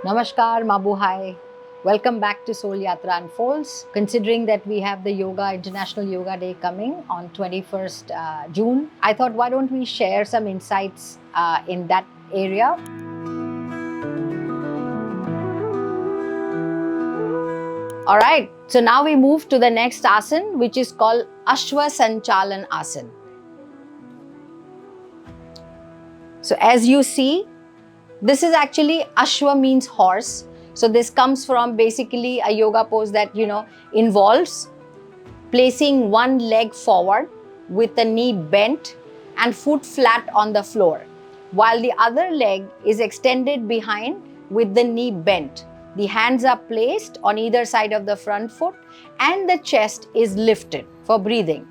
Namaskar, Mabuhai. Welcome back to Soul Yatra Unfolds. Considering that we have the International Yoga Day coming on 21st June, I thought why don't we share some insights in that area. All right, so now we move to the next asana, which is called Ashwa Sanchalanasana. So as you see, this is actually Ashwa means horse. So this comes from basically a yoga pose that involves placing one leg forward with the knee bent and foot flat on the floor, while the other leg is extended behind with the knee bent. The hands are placed on either side of the front foot and the chest is lifted for breathing.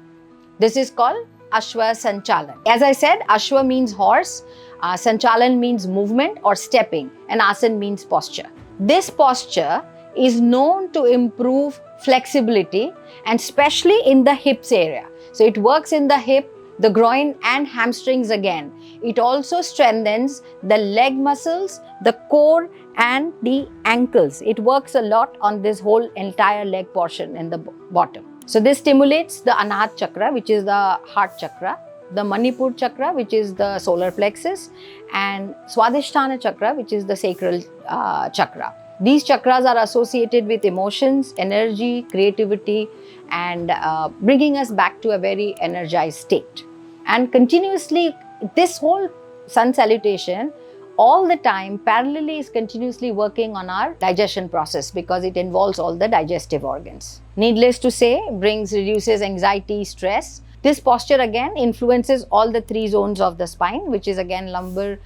This is called Ashwa Sanchalan. As I said, Ashwa means horse, Sanchalan means movement or stepping, and Asan means posture. This posture is known to improve flexibility and especially in the hips area. So it works in the hip, the groin and hamstrings again. It also strengthens the leg muscles, the core and the ankles. It works a lot on this whole entire leg portion in the bottom. So this stimulates the Anahat chakra, which is the heart chakra, the Manipur chakra, which is the solar plexus, and Swadhisthana chakra, which is the sacral chakra. These chakras are associated with emotions, energy, creativity, and bringing us back to a very energized state. And continuously, this whole sun salutation, all the time, parallelly is continuously working on our digestion process because it involves all the digestive organs. Needless to say, reduces anxiety, stress. This posture again influences all the three zones of the spine, which is again lumbar,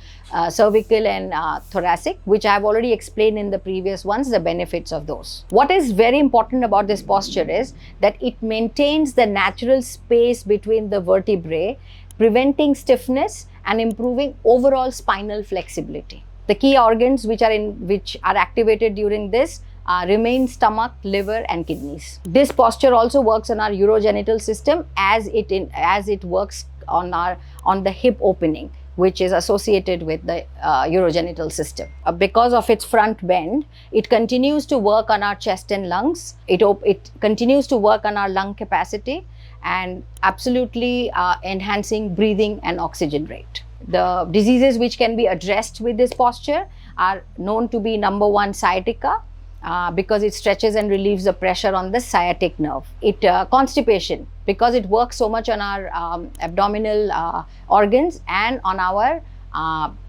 cervical and thoracic, which I have already explained in the previous ones, the benefits of those. What is very important about this posture is that it maintains the natural space between the vertebrae, preventing stiffness and improving overall spinal flexibility. The key organs which are activated during this remain stomach, liver and kidneys. This posture also works on our urogenital system as it works on the hip opening, which is associated with the urogenital system. Because of its front bend, it continues to work on our chest and lungs. It continues to work on our lung capacity and absolutely enhancing breathing and oxygen rate. The diseases which can be addressed with this posture are known to be number one, sciatica, because it stretches and relieves the pressure on the sciatic nerve. Constipation, because it works so much on our abdominal organs and on our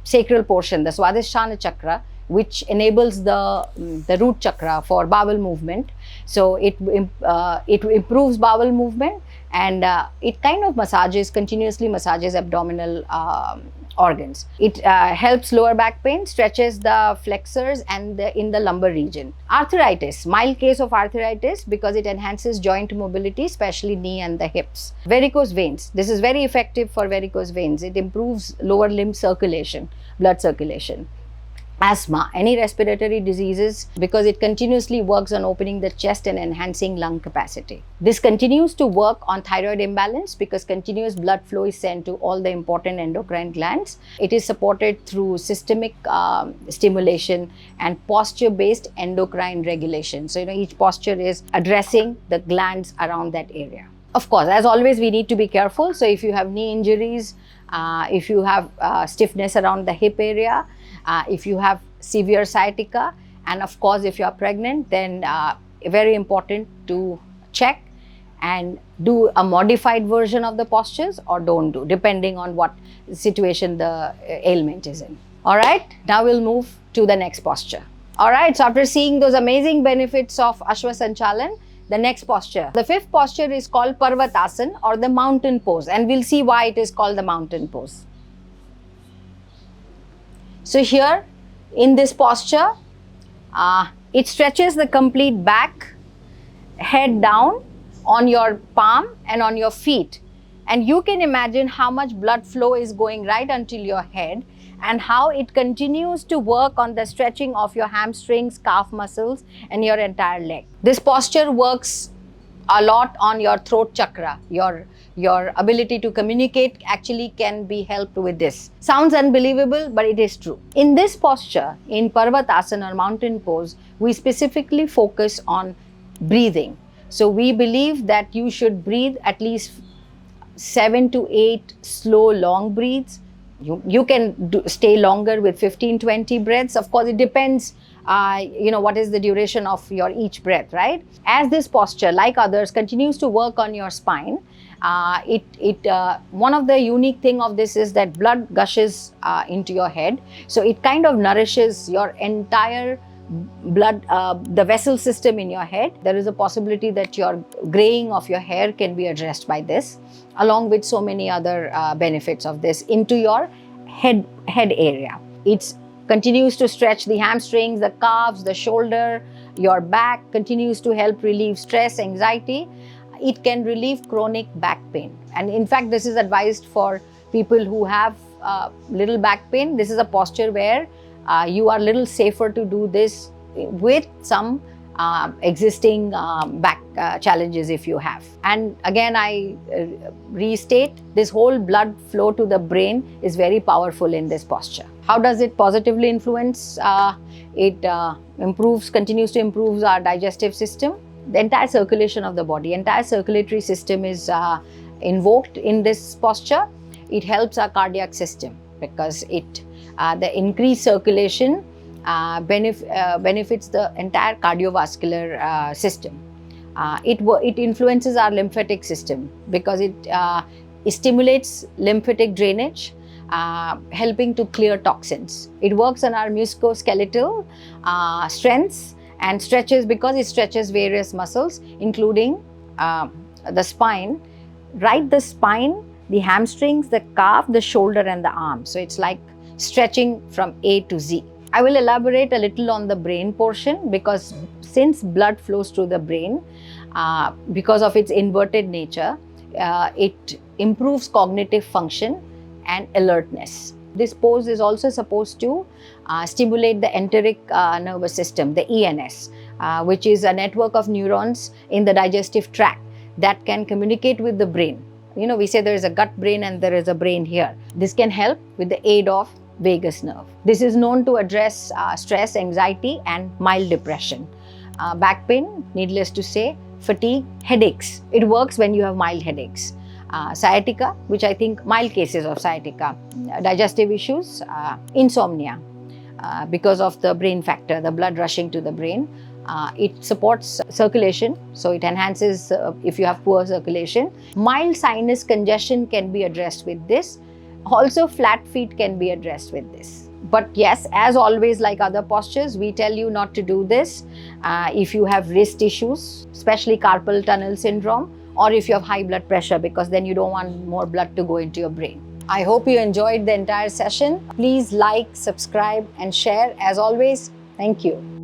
sacral portion, the Swadhisthana chakra, which enables the root chakra for bowel movement. So it improves bowel movement and it kind of continuously massages abdominal organs. It helps lower back pain, stretches the flexors and in the lumbar region. Arthritis, mild case of arthritis because it enhances joint mobility, especially knee and the hips. Varicose veins, this is very effective for varicose veins. It improves lower limb circulation, blood circulation. Asthma, any respiratory diseases, because it continuously works on opening the chest and enhancing lung capacity. This continues to work on thyroid imbalance because continuous blood flow is sent to all the important endocrine glands. It is supported through systemic stimulation and posture-based endocrine regulation. So, each posture is addressing the glands around that area. Of course, as always, we need to be careful. So, if you have knee injuries, if you have stiffness around the hip area, if you have severe sciatica, and of course if you are pregnant, then very important to check and do a modified version of the postures or don't do, depending on what situation the ailment is in. All right, now we'll move to the next posture. All right, so after seeing those amazing benefits of Ashwa Sanchalan, the next posture, the fifth posture is called Parvatasana or the mountain pose, and we'll see why it is called the mountain pose. So here in this posture, it stretches the complete back, head down on your palm and on your feet. And you can imagine how much blood flow is going right until your head and how it continues to work on the stretching of your hamstrings, calf muscles and your entire leg. This posture works a lot on your throat chakra. Your ability to communicate actually can be helped with this. Sounds unbelievable, but it is true. In this posture, in Parvatasana or mountain pose, we specifically focus on breathing. So we believe that you should breathe at least 7 to 8 slow, long breaths. You can stay longer with 15-20 breaths. Of course, it depends, what is the duration of your each breath, right? As this posture, like others, continues to work on your spine, one of the unique thing of this is that blood gushes into your head. So it kind of nourishes your entire blood, the vessel system in your head. There is a possibility that your graying of your hair can be addressed by this, along with so many other benefits of this into your head area. It continues to stretch the hamstrings, the calves, the shoulder, your back, continues to help relieve stress, anxiety. It can relieve chronic back pain. And in fact, this is advised for people who have little back pain. This is a posture where you are a little safer to do this with some existing back challenges if you have. And again, I restate, this whole blood flow to the brain is very powerful in this posture. How does it positively influence? It continues to improve our digestive system, the entire circulation of the body, entire circulatory system is invoked in this posture. It helps our cardiac system because the increased circulation benefits the entire cardiovascular system. It influences our lymphatic system because it stimulates lymphatic drainage, helping to clear toxins. It works on our musculoskeletal strengths and stretches because it stretches various muscles, including the spine, right? The spine, the hamstrings, the calf, the shoulder, and the arm. So it's like stretching from A to Z. I will elaborate a little on the brain portion because since blood flows through the brain, because of its inverted nature, it improves cognitive function and alertness. This pose is also supposed to stimulate the enteric nervous system, the ENS, which is a network of neurons in the digestive tract that can communicate with the brain. We say there is a gut brain and there is a brain here. This can help with the aid of vagus nerve. This is known to address stress, anxiety, and mild depression. Back pain, needless to say, fatigue, headaches. It works when you have mild headaches. Sciatica, which I think mild cases of sciatica, digestive issues, insomnia, because of the brain factor, the blood rushing to the brain. It supports circulation, so it enhances if you have poor circulation. Mild sinus congestion can be addressed with this. Also, flat feet can be addressed with this. But yes, as always, like other postures, we tell you not to do this if you have wrist issues, especially carpal tunnel syndrome, or if you have high blood pressure, because then you don't want more blood to go into your brain. I hope you enjoyed the entire session. Please like, subscribe, and share. As always, thank you.